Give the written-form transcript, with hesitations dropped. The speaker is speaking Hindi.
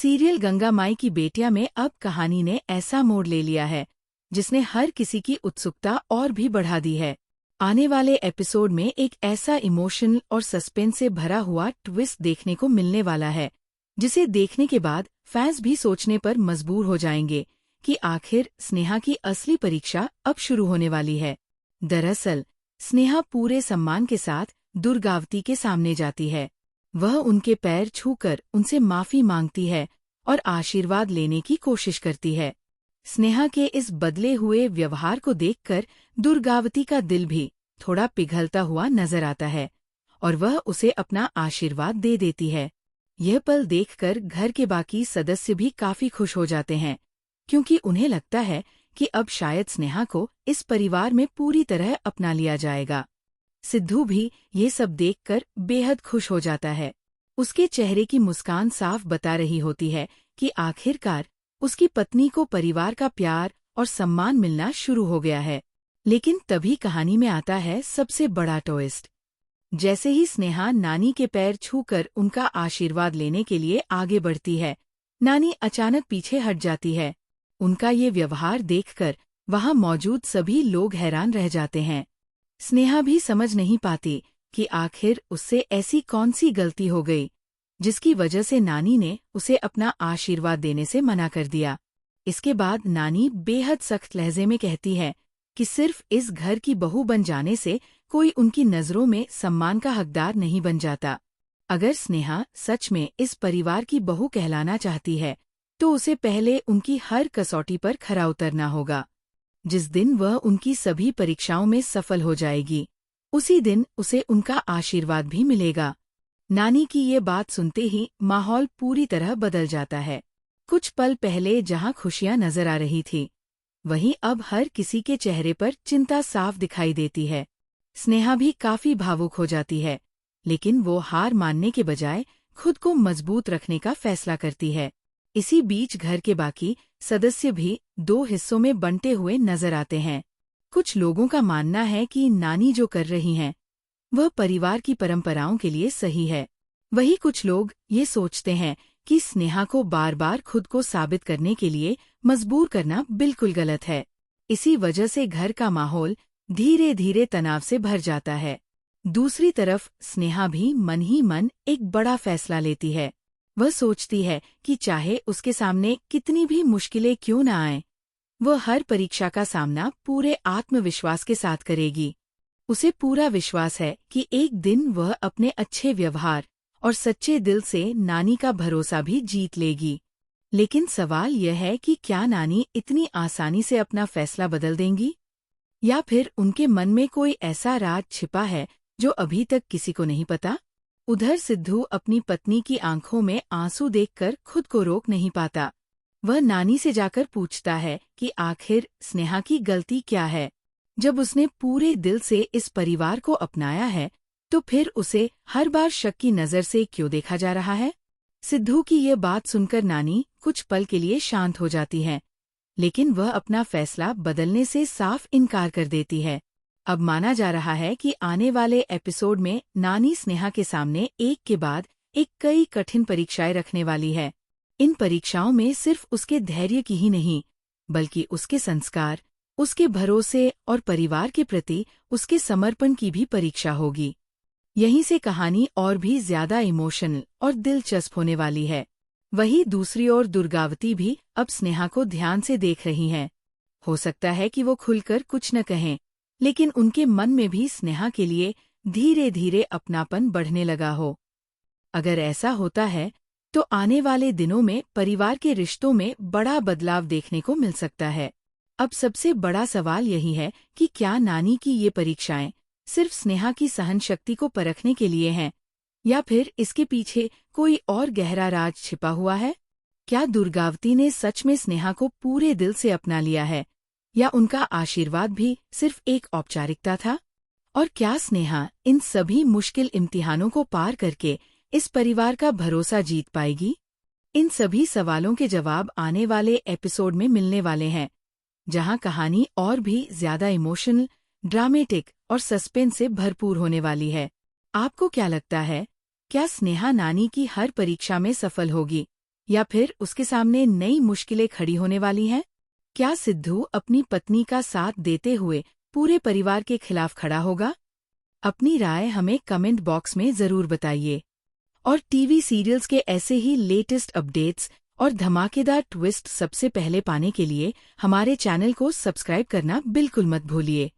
सीरियल गंगा माई की बेटियां में अब कहानी ने ऐसा मोड़ ले लिया है जिसने हर किसी की उत्सुकता और भी बढ़ा दी है। आने वाले एपिसोड में एक ऐसा इमोशनल और सस्पेंस से भरा हुआ ट्विस्ट देखने को मिलने वाला है जिसे देखने के बाद फैंस भी सोचने पर मजबूर हो जाएंगे कि आखिर स्नेहा की असली परीक्षा अब शुरू होने वाली है। दरअसल स्नेहा पूरे सम्मान के साथ दुर्गावती के सामने जाती है। वह उनके पैर छूकर उनसे माफी मांगती है और आशीर्वाद लेने की कोशिश करती है। स्नेहा के इस बदले हुए व्यवहार को देखकर दुर्गावती का दिल भी थोड़ा पिघलता हुआ नजर आता है और वह उसे अपना आशीर्वाद दे देती है। यह पल देखकर घर के बाकी सदस्य भी काफी खुश हो जाते हैं क्योंकि उन्हें लगता है कि अब शायद स्नेहा को इस परिवार में पूरी तरह अपना लिया जाएगा। सिद्धू भी ये सब देखकर बेहद खुश हो जाता है। उसके चेहरे की मुस्कान साफ बता रही होती है कि आखिरकार उसकी पत्नी को परिवार का प्यार और सम्मान मिलना शुरू हो गया है। लेकिन तभी कहानी में आता है सबसे बड़ा ट्विस्ट। जैसे ही स्नेहा नानी के पैर छूकर उनका आशीर्वाद लेने के लिए आगे बढ़ती है, नानी अचानक पीछे हट जाती है। उनका ये व्यवहार देखकर वहां मौजूद सभी लोग हैरान रह जाते हैं। स्नेहा भी समझ नहीं पाती कि आखिर उससे ऐसी कौन सी गलती हो गई जिसकी वजह से नानी ने उसे अपना आशीर्वाद देने से मना कर दिया। इसके बाद नानी बेहद सख्त लहजे में कहती है कि सिर्फ इस घर की बहू बन जाने से कोई उनकी नजरों में सम्मान का हकदार नहीं बन जाता। अगर स्नेहा सच में इस परिवार की बहू कहलाना चाहती है तो उसे पहले उनकी हर कसौटी पर खरा उतरना होगा। जिस दिन वह उनकी सभी परीक्षाओं में सफल हो जाएगी, उसी दिन उसे उनका आशीर्वाद भी मिलेगा। नानी की ये बात सुनते ही माहौल पूरी तरह बदल जाता है। कुछ पल पहले जहां खुशियां नजर आ रही थी, वहीं अब हर किसी के चेहरे पर चिंता साफ दिखाई देती है। स्नेहा भी काफी भावुक हो जाती है, लेकिन वो हार मानने के बजाय खुद को मजबूत रखने का फैसला करती है। इसी बीच घर के बाकी सदस्य भी दो हिस्सों में बंटे हुए नजर आते हैं। कुछ लोगों का मानना है कि नानी जो कर रही हैं, वह परिवार की परंपराओं के लिए सही है। वहीं कुछ लोग ये सोचते हैं कि स्नेहा को बार बार खुद को साबित करने के लिए मजबूर करना बिल्कुल गलत है। इसी वजह से घर का माहौल धीरे धीरे तनाव से भर जाता है। दूसरी तरफ स्नेहा भी मन ही मन एक बड़ा फैसला लेती है। वह सोचती है कि चाहे उसके सामने कितनी भी मुश्किलें क्यों न आएं, वह हर परीक्षा का सामना पूरे आत्मविश्वास के साथ करेगी। उसे पूरा विश्वास है कि एक दिन वह अपने अच्छे व्यवहार और सच्चे दिल से नानी का भरोसा भी जीत लेगी। लेकिन सवाल यह है कि क्या नानी इतनी आसानी से अपना फैसला बदल देंगी, या फिर उनके मन में कोई ऐसा राज छिपा है जो अभी तक किसी को नहीं पता। उधर सिद्धू अपनी पत्नी की आंखों में आंसू देखकर खुद को रोक नहीं पाता। वह नानी से जाकर पूछता है कि आखिर स्नेहा की गलती क्या है। जब उसने पूरे दिल से इस परिवार को अपनाया है, तो फिर उसे हर बार शक की नजर से क्यों देखा जा रहा है। सिद्धू की ये बात सुनकर नानी कुछ पल के लिए शांत हो जाती है, लेकिन वह अपना फैसला बदलने से साफ इनकार कर देती है। अब माना जा रहा है कि आने वाले एपिसोड में नानी स्नेहा के सामने एक के बाद एक कई कठिन परीक्षाएं रखने वाली है। इन परीक्षाओं में सिर्फ उसके धैर्य की ही नहीं, बल्कि उसके संस्कार, उसके भरोसे और परिवार के प्रति उसके समर्पण की भी परीक्षा होगी। यहीं से कहानी और भी ज्यादा इमोशनल और दिलचस्प होने वाली है। वहीं दूसरी ओर दुर्गावती भी अब स्नेहा को ध्यान से देख रही हैं। हो सकता है कि वो खुलकर कुछ न कहें, लेकिन उनके मन में भी स्नेहा के लिए धीरे धीरे अपनापन बढ़ने लगा हो। अगर ऐसा होता है तो आने वाले दिनों में परिवार के रिश्तों में बड़ा बदलाव देखने को मिल सकता है। अब सबसे बड़ा सवाल यही है कि क्या नानी की ये परीक्षाएं सिर्फ स्नेहा की सहनशक्ति को परखने के लिए हैं, या फिर इसके पीछे कोई और गहरा राज छिपा हुआ है। क्या दुर्गावती ने सच में स्नेहा को पूरे दिल से अपना लिया है, या उनका आशीर्वाद भी सिर्फ एक औपचारिकता था। और क्या स्नेहा इन सभी मुश्किल इम्तिहानों को पार करके इस परिवार का भरोसा जीत पाएगी। इन सभी सवालों के जवाब आने वाले एपिसोड में मिलने वाले हैं, जहां कहानी और भी ज्यादा इमोशनल, ड्रामेटिक और सस्पेंस से भरपूर होने वाली है। आपको क्या लगता है, क्या स्नेहा नानी की हर परीक्षा में सफल होगी, या फिर उसके सामने नई मुश्किलें खड़ी होने वाली हैं? क्या सिद्धू अपनी पत्नी का साथ देते हुए पूरे परिवार के खिलाफ खड़ा होगा? अपनी राय हमें कमेंट बॉक्स में जरूर बताइए। और टीवी सीरियल्स के ऐसे ही लेटेस्ट अपडेट्स और धमाकेदार ट्विस्ट सबसे पहले पाने के लिए हमारे चैनल को सब्सक्राइब करना बिल्कुल मत भूलिए।